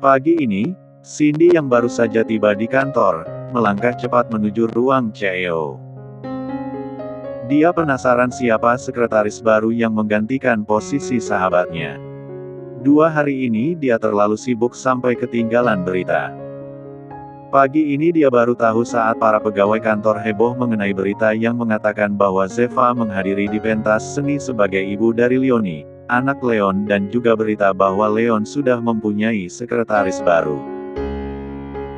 Pagi ini, Cindy yang baru saja tiba di kantor, melangkah cepat menuju ruang CEO. Dia penasaran siapa sekretaris baru yang menggantikan posisi sahabatnya. 2 hari ini dia terlalu sibuk sampai ketinggalan berita. Pagi ini dia baru tahu saat para pegawai kantor heboh mengenai berita yang mengatakan bahwa Zeva menghadiri di pentas seni sebagai ibu dari Leonie, anak Leon, dan juga berita bahwa Leon sudah mempunyai sekretaris baru.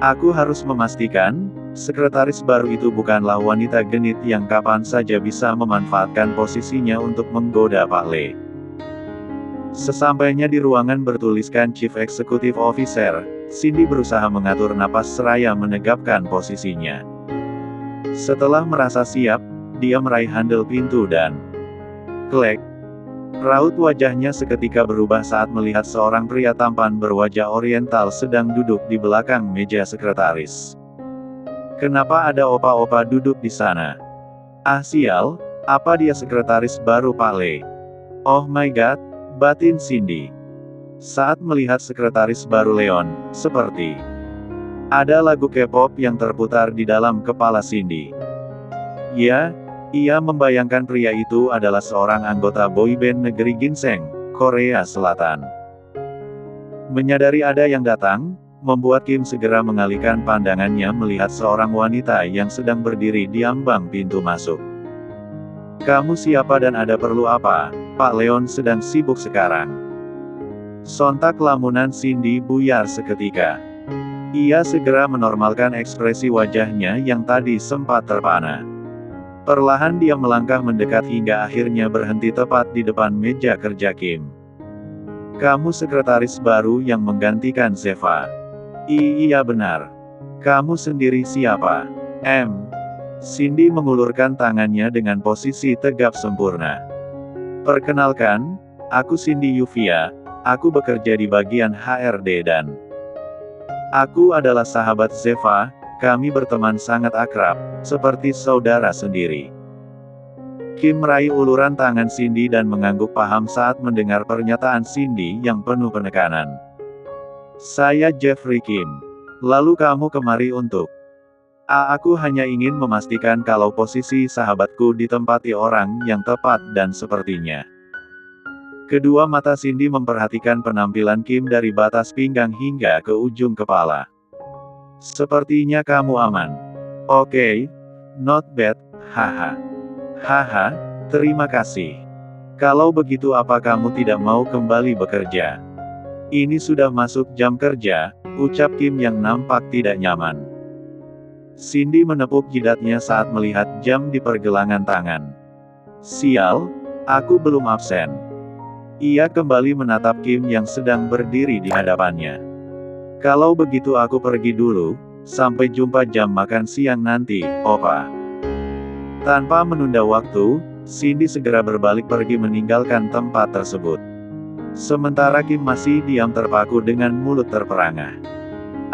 Aku harus memastikan, sekretaris baru itu bukanlah wanita genit yang kapan saja bisa memanfaatkan posisinya untuk menggoda Pak Le. Sesampainya di ruangan bertuliskan Chief Executive Officer, Cindy berusaha mengatur napas seraya menegapkan posisinya. Setelah merasa siap, dia meraih handle pintu dan klek. Raut wajahnya seketika berubah saat melihat seorang pria tampan berwajah oriental sedang duduk di belakang meja sekretaris. Kenapa ada opa-opa duduk di sana? Ah sial, apa dia sekretaris baru Pak Le? Oh my god, batin Cindy. Saat melihat sekretaris baru Leon, seperti ada lagu K-pop yang terputar di dalam kepala Cindy. Ya, ia membayangkan pria itu adalah seorang anggota boyband negeri Ginseng, Korea Selatan. Menyadari ada yang datang, membuat Kim segera mengalihkan pandangannya melihat seorang wanita yang sedang berdiri di ambang pintu masuk. Kamu siapa dan ada perlu apa? Pak Leon sedang sibuk sekarang. Sontak lamunan Cindy buyar seketika. Ia segera menormalkan ekspresi wajahnya yang tadi sempat terpana. Perlahan dia melangkah mendekat hingga akhirnya berhenti tepat di depan meja kerja Kim. Kamu sekretaris baru yang menggantikan Zeva? Iya benar. Kamu sendiri siapa? Cindy mengulurkan tangannya dengan posisi tegap sempurna. Perkenalkan, aku Cindy Yuvia. Aku bekerja di bagian HRD dan aku adalah sahabat Zeva, kami berteman sangat akrab, seperti saudara sendiri. Kim meraih uluran tangan Cindy dan mengangguk paham saat mendengar pernyataan Cindy yang penuh penekanan. Saya Jeffrey Kim. Lalu kamu kemari untuk? Aku hanya ingin memastikan kalau posisi sahabatku ditempati orang yang tepat dan sepertinya. Kedua mata Cindy memperhatikan penampilan Kim dari batas pinggang hingga ke ujung kepala. Sepertinya kamu aman. Oke, not bad, haha. Haha, terima kasih. Kalau begitu apa kamu tidak mau kembali bekerja? Ini sudah masuk jam kerja, ucap Kim yang nampak tidak nyaman. Cindy menepuk jidatnya saat melihat jam di pergelangan tangan. Sial, aku belum absen. Ia kembali menatap Kim yang sedang berdiri di hadapannya. Kalau begitu aku pergi dulu, sampai jumpa jam makan siang nanti, opa. Tanpa menunda waktu, Cindy segera berbalik pergi meninggalkan tempat tersebut. Sementara Kim masih diam terpaku dengan mulut terperangah.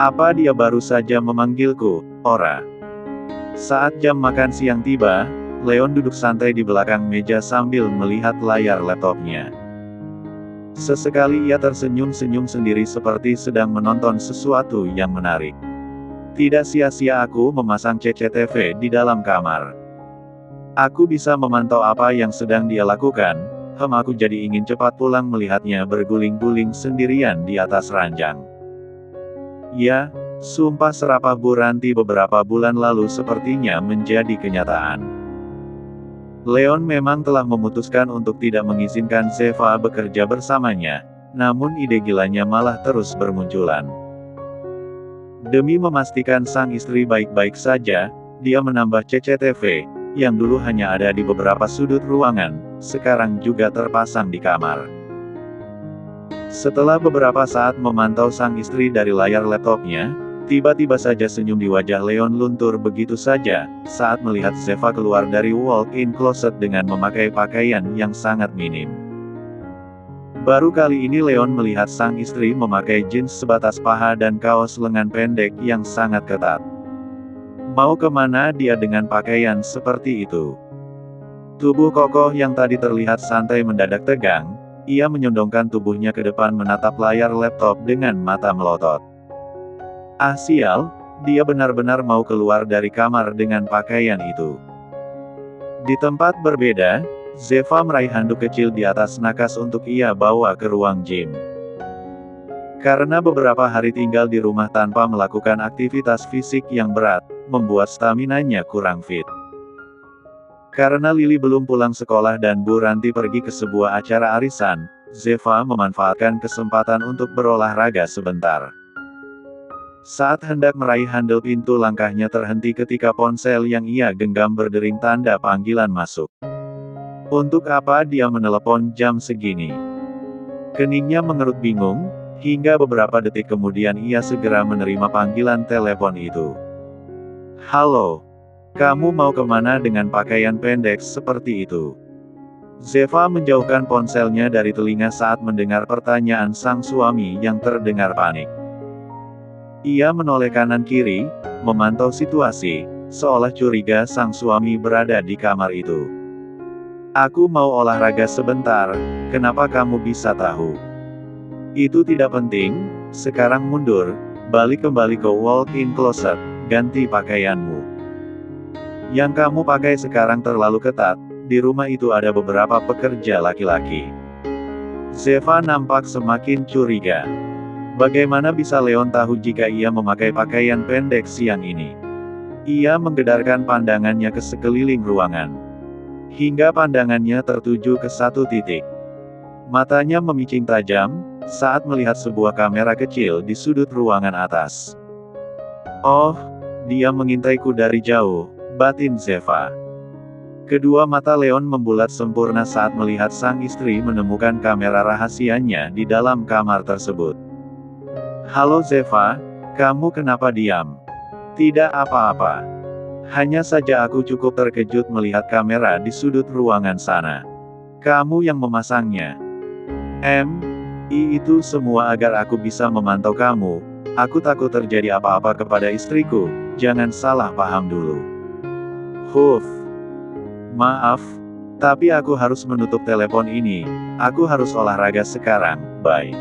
Apa dia baru saja memanggilku, Ora? Saat jam makan siang tiba, Leon duduk santai di belakang meja sambil melihat layar laptopnya. Sesekali ia tersenyum-senyum sendiri seperti sedang menonton sesuatu yang menarik. Tidak sia-sia aku memasang CCTV di dalam kamar. Aku bisa memantau apa yang sedang dia lakukan, aku jadi ingin cepat pulang melihatnya berguling-guling sendirian di atas ranjang. Ya, sumpah serapah Bu Ranti beberapa bulan lalu sepertinya menjadi kenyataan. Leon memang telah memutuskan untuk tidak mengizinkan Zeva bekerja bersamanya, namun ide gilanya malah terus bermunculan. Demi memastikan sang istri baik-baik saja, dia menambah CCTV, yang dulu hanya ada di beberapa sudut ruangan, sekarang juga terpasang di kamar. Setelah beberapa saat memantau sang istri dari layar laptopnya, tiba-tiba saja senyum di wajah Leon luntur begitu saja, saat melihat Zeva keluar dari walk-in closet dengan memakai pakaian yang sangat minim. Baru kali ini Leon melihat sang istri memakai jeans sebatas paha dan kaos lengan pendek yang sangat ketat. Mau kemana dia dengan pakaian seperti itu? Tubuh kokoh yang tadi terlihat santai mendadak tegang, ia menyondongkan tubuhnya ke depan menatap layar laptop dengan mata melotot. Ah sial, dia benar-benar mau keluar dari kamar dengan pakaian itu. Di tempat berbeda, Zeva meraih handuk kecil di atas nakas untuk ia bawa ke ruang gym. Karena beberapa hari tinggal di rumah tanpa melakukan aktivitas fisik yang berat, membuat staminanya kurang fit. Karena Lily belum pulang sekolah dan Bu Ranti pergi ke sebuah acara arisan, Zeva memanfaatkan kesempatan untuk berolahraga sebentar. Saat hendak meraih handle pintu, langkahnya terhenti ketika ponsel yang ia genggam berdering tanda panggilan masuk. Untuk apa dia menelepon jam segini? Keningnya mengerut bingung, hingga beberapa detik kemudian ia segera menerima panggilan telepon itu. Halo. Kamu mau kemana dengan pakaian pendek seperti itu? Zeva menjauhkan ponselnya dari telinga saat mendengar pertanyaan sang suami yang terdengar panik. Ia menoleh kanan kiri, memantau situasi, seolah curiga sang suami berada di kamar itu. Aku mau olahraga sebentar, kenapa kamu bisa tahu? Itu tidak penting, sekarang mundur, balik kembali ke walk-in closet, ganti pakaianmu. Yang kamu pakai sekarang terlalu ketat, di rumah itu ada beberapa pekerja laki-laki. Zeva nampak semakin curiga. Bagaimana bisa Leon tahu jika ia memakai pakaian pendek siang ini? Ia menggedarkan pandangannya ke sekeliling ruangan. Hingga pandangannya tertuju ke satu titik. Matanya memicing tajam, saat melihat sebuah kamera kecil di sudut ruangan atas. Oh, dia mengintaiku dari jauh, batin Zeva. Kedua mata Leon membulat sempurna saat melihat sang istri menemukan kamera rahasianya di dalam kamar tersebut. Halo Zeva, kamu kenapa diam? Tidak apa-apa. Hanya saja aku cukup terkejut melihat kamera di sudut ruangan sana. Kamu yang memasangnya. Itu semua agar aku bisa memantau kamu. Aku takut terjadi apa-apa kepada istriku, jangan salah paham dulu. Maaf, tapi aku harus menutup telepon ini. Aku harus olahraga sekarang, bye.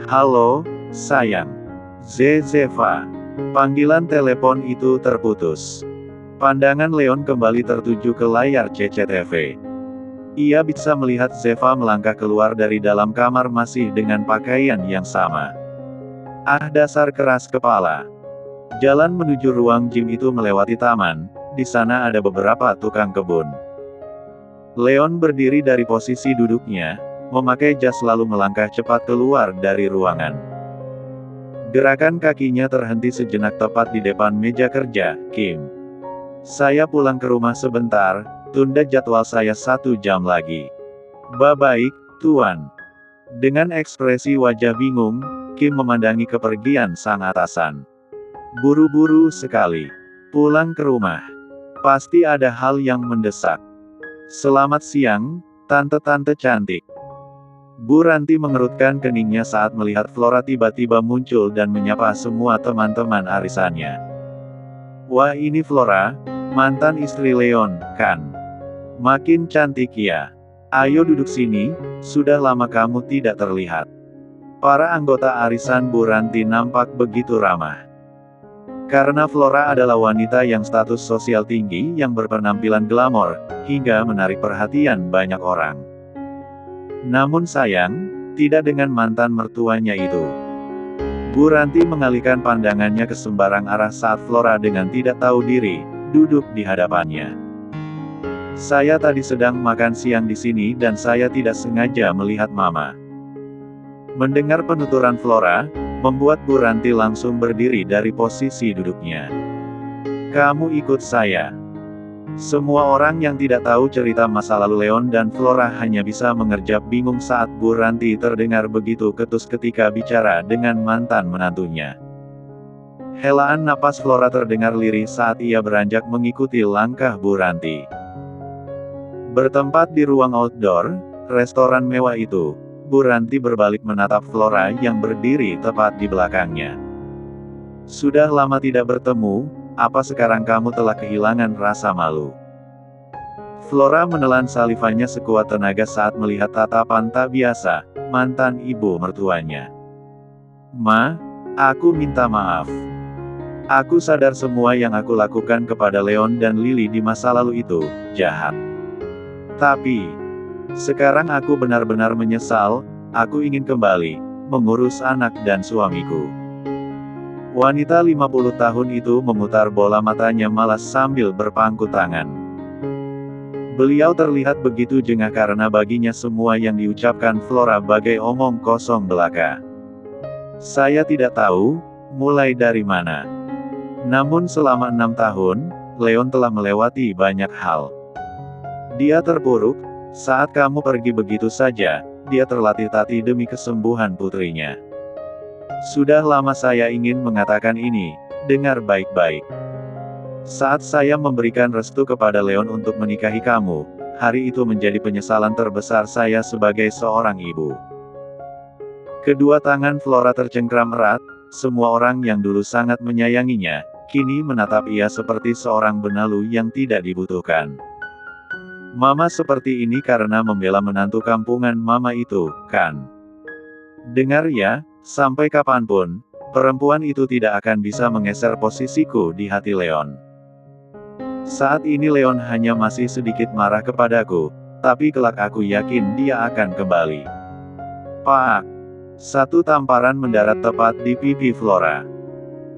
Halo, sayang. Zeva. Panggilan telepon itu terputus. Pandangan Leon kembali tertuju ke layar CCTV. Ia bisa melihat Zeva melangkah keluar dari dalam kamar masih dengan pakaian yang sama. Ah dasar keras kepala. Jalan menuju ruang gym itu melewati taman. Di sana ada beberapa tukang kebun. Leon berdiri dari posisi duduknya, memakai jas lalu melangkah cepat keluar dari ruangan. Gerakan kakinya terhenti sejenak tepat di depan meja kerja, Kim. Saya pulang ke rumah sebentar, tunda jadwal saya 1 jam lagi. Baik, Tuan. Dengan ekspresi wajah bingung, Kim memandangi kepergian sang atasan. Buru-buru sekali. Pulang ke rumah. Pasti ada hal yang mendesak. Selamat siang, tante-tante cantik. Bu Ranti mengerutkan keningnya saat melihat Flora tiba-tiba muncul dan menyapa semua teman-teman arisannya. Wah ini Flora, mantan istri Leon, kan? Makin cantik ya. Ayo duduk sini, sudah lama kamu tidak terlihat. Para anggota arisan Bu Ranti nampak begitu ramah. Karena Flora adalah wanita yang status sosial tinggi yang berpenampilan glamor, hingga menarik perhatian banyak orang. Namun sayang, tidak dengan mantan mertuanya itu. Bu Ranti mengalihkan pandangannya ke sembarang arah saat Flora dengan tidak tahu diri, duduk di hadapannya. Saya tadi sedang makan siang di sini dan saya tidak sengaja melihat Mama. Mendengar penuturan Flora, membuat Bu Ranti langsung berdiri dari posisi duduknya. Kamu ikut saya. Semua orang yang tidak tahu cerita masa lalu Leon dan Flora hanya bisa mengerjap bingung saat Bu Ranti terdengar begitu ketus ketika bicara dengan mantan menantunya. Helaan napas Flora terdengar lirih saat ia beranjak mengikuti langkah Bu Ranti. Bertempat di ruang outdoor, restoran mewah itu, Bu Ranti berbalik menatap Flora yang berdiri tepat di belakangnya. Sudah lama tidak bertemu, apa sekarang kamu telah kehilangan rasa malu? Flora menelan salivanya sekuat tenaga saat melihat tatapan tak biasa mantan ibu mertuanya. Ma, aku minta maaf. Aku sadar semua yang aku lakukan kepada Leon dan Lily di masa lalu itu jahat. Tapi, sekarang aku benar-benar menyesal. Aku ingin kembali mengurus anak dan suamiku. Wanita 50 tahun itu memutar bola matanya malas sambil berpangku tangan. Beliau terlihat begitu jengah karena baginya semua yang diucapkan Flora bagai omong kosong belaka. Saya tidak tahu mulai dari mana. Namun selama 6 tahun, Leon telah melewati banyak hal. Dia terpuruk, saat kamu pergi begitu saja, dia terlatih-tatih demi kesembuhan putrinya. Sudah lama saya ingin mengatakan ini, dengar baik-baik. Saat saya memberikan restu kepada Leon untuk menikahi kamu, hari itu menjadi penyesalan terbesar saya sebagai seorang ibu. Kedua tangan Flora tercengkram erat, semua orang yang dulu sangat menyayanginya, kini menatap ia seperti seorang benalu yang tidak dibutuhkan. Mama seperti ini karena membela menantu kampungan mama itu, kan? Dengar ya, sampai kapanpun, perempuan itu tidak akan bisa menggeser posisiku di hati Leon. Saat ini Leon hanya masih sedikit marah kepadaku, tapi kelak aku yakin dia akan kembali. Pak! Satu tamparan mendarat tepat di pipi Flora.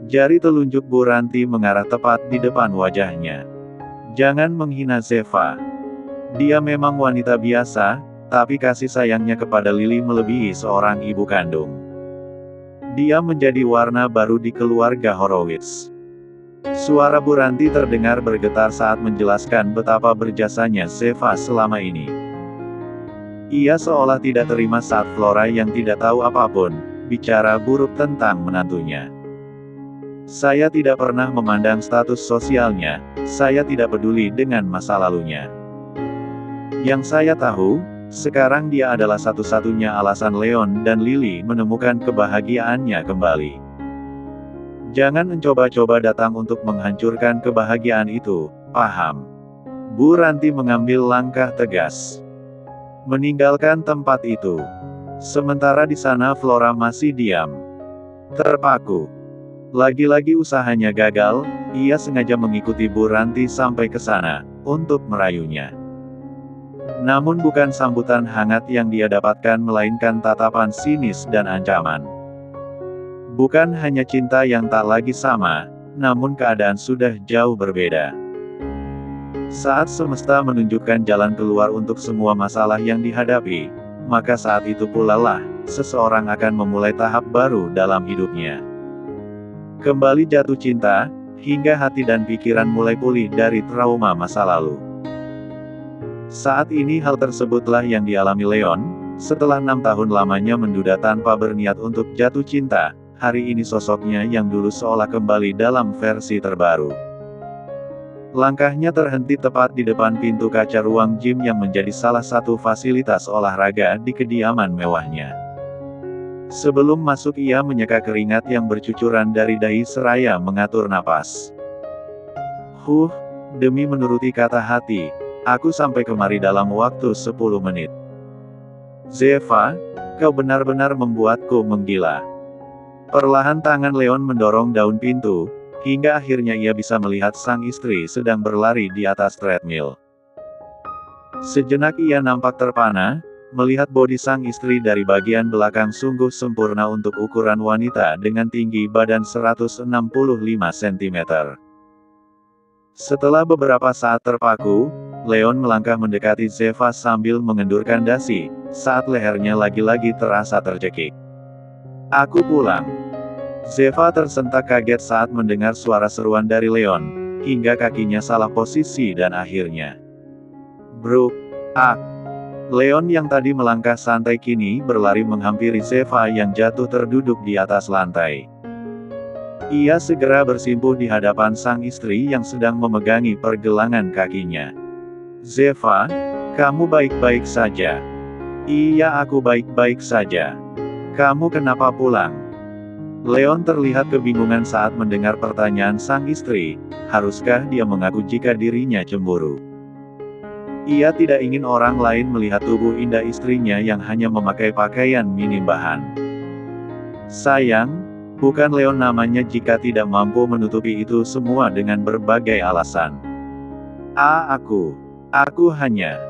Jari telunjuk Bu Ranti mengarah tepat di depan wajahnya. Jangan menghina Zeva. Dia memang wanita biasa, tapi kasih sayangnya kepada Lily melebihi seorang ibu kandung. Dia menjadi warna baru di keluarga Horowitz. Suara Bu Ranti terdengar bergetar saat menjelaskan betapa berjasanya Zeva selama ini. Ia seolah tidak terima saat Flora yang tidak tahu apapun, bicara buruk tentang menantunya. Saya tidak pernah memandang status sosialnya, saya tidak peduli dengan masa lalunya. Yang saya tahu, sekarang dia adalah satu-satunya alasan Leon dan Lily menemukan kebahagiaannya kembali. Jangan mencoba-coba datang untuk menghancurkan kebahagiaan itu, paham? Bu Ranti mengambil langkah tegas. Meninggalkan tempat itu. Sementara di sana Flora masih diam. Terpaku. Lagi-lagi usahanya gagal, ia sengaja mengikuti Bu Ranti sampai ke sana, untuk merayunya. Namun bukan sambutan hangat yang dia dapatkan melainkan tatapan sinis dan ancaman. Bukan hanya cinta yang tak lagi sama, namun keadaan sudah jauh berbeda. Saat semesta menunjukkan jalan keluar untuk semua masalah yang dihadapi, maka saat itu pula lah, seseorang akan memulai tahap baru dalam hidupnya. Kembali jatuh cinta, hingga hati dan pikiran mulai pulih dari trauma masa lalu. Saat ini hal tersebutlah yang dialami Leon, setelah 6 tahun lamanya menduda tanpa berniat untuk jatuh cinta, hari ini sosoknya yang dulu seolah kembali dalam versi terbaru. Langkahnya terhenti tepat di depan pintu kaca ruang gym yang menjadi salah satu fasilitas olahraga di kediaman mewahnya. Sebelum masuk ia menyeka keringat yang bercucuran dari dahi seraya mengatur napas. Demi menuruti kata hati, aku sampai kemari dalam waktu 10 menit. Zeva, kau benar-benar membuatku menggila. Perlahan tangan Leon mendorong daun pintu, hingga akhirnya ia bisa melihat sang istri sedang berlari di atas treadmill. Sejenak ia nampak terpana, melihat bodi sang istri dari bagian belakang sungguh sempurna untuk ukuran wanita dengan tinggi badan 165 cm. Setelah beberapa saat terpaku, Leon melangkah mendekati Zeva sambil mengendurkan dasi, saat lehernya lagi-lagi terasa tercekik. Aku pulang. Zeva tersentak kaget saat mendengar suara seruan dari Leon, hingga kakinya salah posisi dan akhirnya bruk. Leon yang tadi melangkah santai kini berlari menghampiri Zeva yang jatuh terduduk di atas lantai. Ia segera bersimpuh di hadapan sang istri yang sedang memegangi pergelangan kakinya. Zeva, kamu baik-baik saja? Iya, aku baik-baik saja. Kamu kenapa pulang? Leon terlihat kebingungan saat mendengar pertanyaan sang istri, haruskah dia mengaku jika dirinya cemburu? Ia tidak ingin orang lain melihat tubuh indah istrinya yang hanya memakai pakaian minim bahan. Sayang, bukan Leon namanya jika tidak mampu menutupi itu semua dengan berbagai alasan. Aku hanya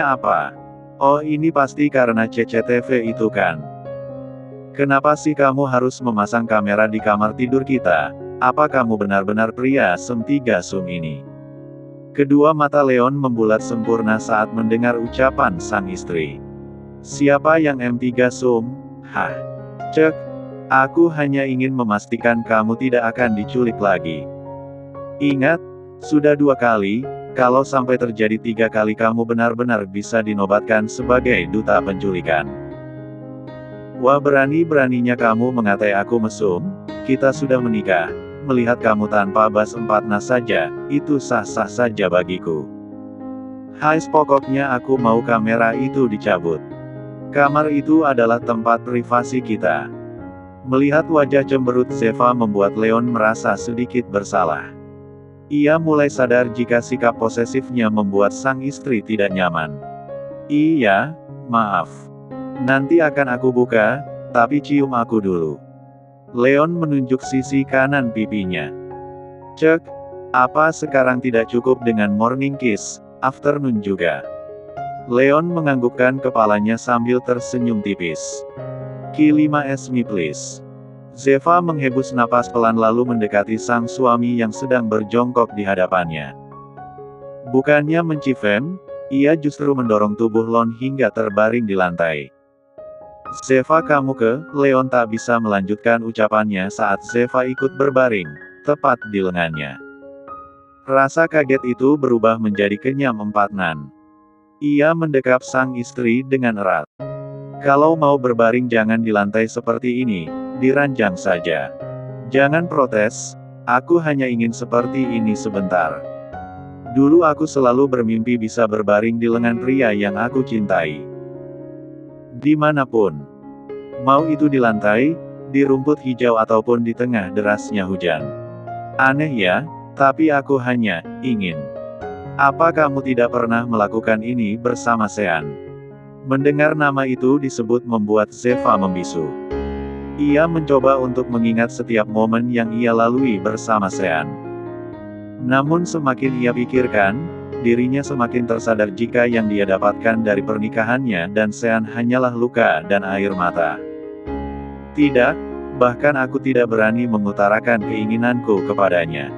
apa? Oh, ini pasti karena CCTV itu kan? Kenapa sih kamu harus memasang kamera di kamar tidur kita? Apa kamu benar-benar pria sem-3 sum ini? Kedua mata Leon membulat sempurna saat mendengar ucapan sang istri. Siapa yang M3 sum? Hah? Cek, aku hanya ingin memastikan kamu tidak akan diculik lagi. Ingat, sudah 2 kali, kalau sampai terjadi 3 kali kamu benar-benar bisa dinobatkan sebagai duta penculikan. Wah, berani-beraninya kamu mengatai aku mesum? Kita sudah menikah. Melihat kamu tanpa bas 4 nas saja, itu sah-sah saja bagiku. Hai, pokoknya aku mau kamera itu dicabut. Kamar itu adalah tempat privasi kita. Melihat wajah cemberut Zeva membuat Leon merasa sedikit bersalah. Ia mulai sadar jika sikap posesifnya membuat sang istri tidak nyaman. Iya, maaf. Nanti akan aku buka, tapi cium aku dulu. Leon menunjuk sisi kanan pipinya. Cek, apa sekarang tidak cukup dengan morning kiss, afternoon juga? Leon menganggukkan kepalanya sambil tersenyum tipis. K5s me please. Zeva menghembus napas pelan lalu mendekati sang suami yang sedang berjongkok di hadapannya. Bukannya mencifem, ia justru mendorong tubuh Lon hingga terbaring di lantai. Zeva, kamu ke? Leon tak bisa melanjutkan ucapannya saat Zeva ikut berbaring, tepat di lengannya. Rasa kaget itu berubah menjadi kenyam empatnan. Ia mendekap sang istri dengan erat. Kalau mau berbaring jangan di lantai seperti ini, di ranjang saja. Jangan protes, aku hanya ingin seperti ini sebentar. Dulu aku selalu bermimpi bisa berbaring di lengan pria yang aku cintai. Dimanapun. Mau itu di lantai, di rumput hijau ataupun di tengah derasnya hujan. Aneh ya, tapi aku hanya ingin. Apa kamu tidak pernah melakukan ini bersama Sean? Mendengar nama itu disebut membuat Zeva membisu. Ia mencoba untuk mengingat setiap momen yang ia lalui bersama Sean. Namun semakin ia pikirkan, dirinya semakin tersadar jika yang dia dapatkan dari pernikahannya dan Sean hanyalah luka dan air mata. Tidak, bahkan aku tidak berani mengutarakan keinginanku kepadanya.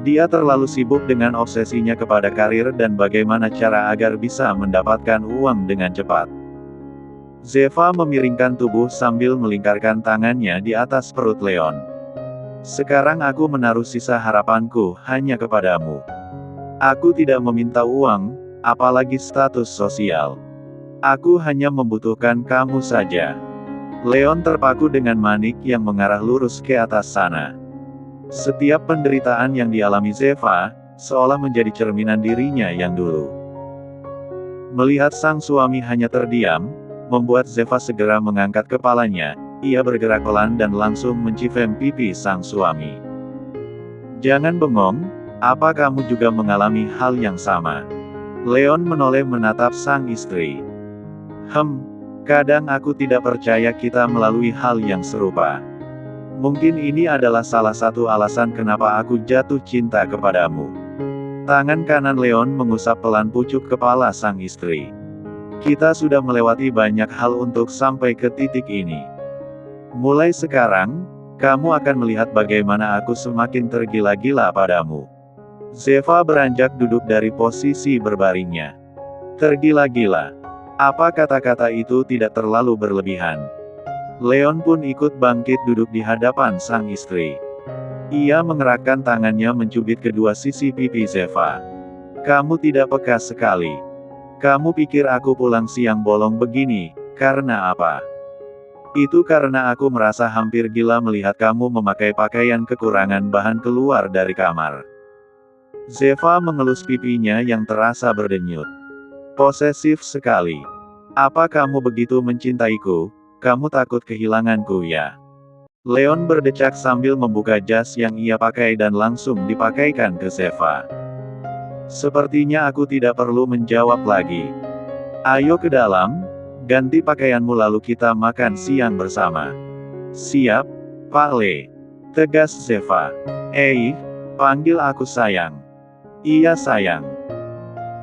Dia terlalu sibuk dengan obsesinya kepada karir dan bagaimana cara agar bisa mendapatkan uang dengan cepat. Zeva memiringkan tubuh sambil melingkarkan tangannya di atas perut Leon. Sekarang aku menaruh sisa harapanku hanya kepadamu. Aku tidak meminta uang, apalagi status sosial. Aku hanya membutuhkan kamu saja. Leon terpaku dengan manik yang mengarah lurus ke atas sana. Setiap penderitaan yang dialami Zeva, seolah menjadi cerminan dirinya yang dulu. Melihat sang suami hanya terdiam, membuat Zeva segera mengangkat kepalanya, ia bergerak pelan dan langsung mencifem pipi sang suami. Jangan bengong. Apa kamu juga mengalami hal yang sama? Leon menoleh menatap sang istri. Kadang aku tidak percaya kita melalui hal yang serupa. Mungkin ini adalah salah satu alasan kenapa aku jatuh cinta kepadamu. Tangan kanan Leon mengusap pelan pucuk kepala sang istri. Kita sudah melewati banyak hal untuk sampai ke titik ini. Mulai sekarang, kamu akan melihat bagaimana aku semakin tergila-gila padamu. Zeva beranjak duduk dari posisi berbaringnya. Tergila-gila. Apa kata-kata itu tidak terlalu berlebihan? Leon pun ikut bangkit duduk di hadapan sang istri. Ia mengerahkan tangannya mencubit kedua sisi pipi Zeva. Kamu tidak peka sekali. Kamu pikir aku pulang siang bolong begini, karena apa? Itu karena aku merasa hampir gila melihat kamu memakai pakaian kekurangan bahan keluar dari kamar. Zeva mengelus pipinya yang terasa berdenyut. Posesif sekali. Apa kamu begitu mencintaiku? Kamu takut kehilanganku ya? Leon berdecak sambil membuka jas yang ia pakai dan langsung dipakaikan ke Zeva. Sepertinya aku tidak perlu menjawab lagi. Ayo ke dalam, ganti pakaianmu lalu kita makan siang bersama. Siap, Pak Le. Tegas Zeva. Panggil aku sayang. Iya sayang.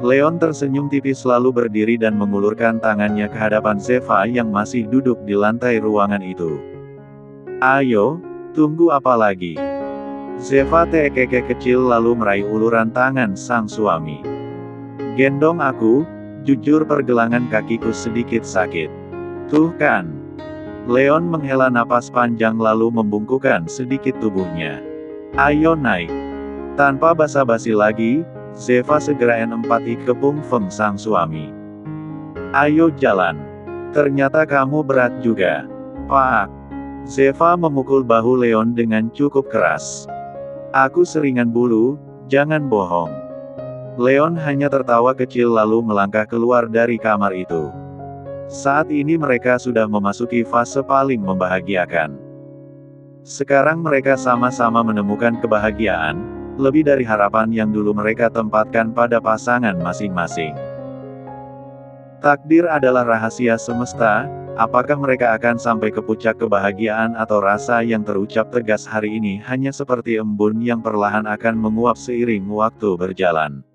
Leon tersenyum tipis lalu berdiri dan mengulurkan tangannya ke hadapan Zeva yang masih duduk di lantai ruangan itu. Ayo, tunggu apa lagi? Zeva terkekeh kecil lalu meraih uluran tangan sang suami. Gendong aku, jujur pergelangan kakiku sedikit sakit. Tuh kan. Leon menghela napas panjang lalu membungkukkan sedikit tubuhnya. Ayo naik. Tanpa basa-basi lagi, Zeva segera N4I kepung Feng sang suami. Ayo jalan. Ternyata kamu berat juga. Pak. Zeva memukul bahu Leon dengan cukup keras. Aku seringan bulu, jangan bohong. Leon hanya tertawa kecil lalu melangkah keluar dari kamar itu. Saat ini mereka sudah memasuki fase paling membahagiakan. Sekarang mereka sama-sama menemukan kebahagiaan, lebih dari harapan yang dulu mereka tempatkan pada pasangan masing-masing. Takdir adalah rahasia semesta, apakah mereka akan sampai ke puncak kebahagiaan atau rasa yang terucap tegas hari ini hanya seperti embun yang perlahan akan menguap seiring waktu berjalan.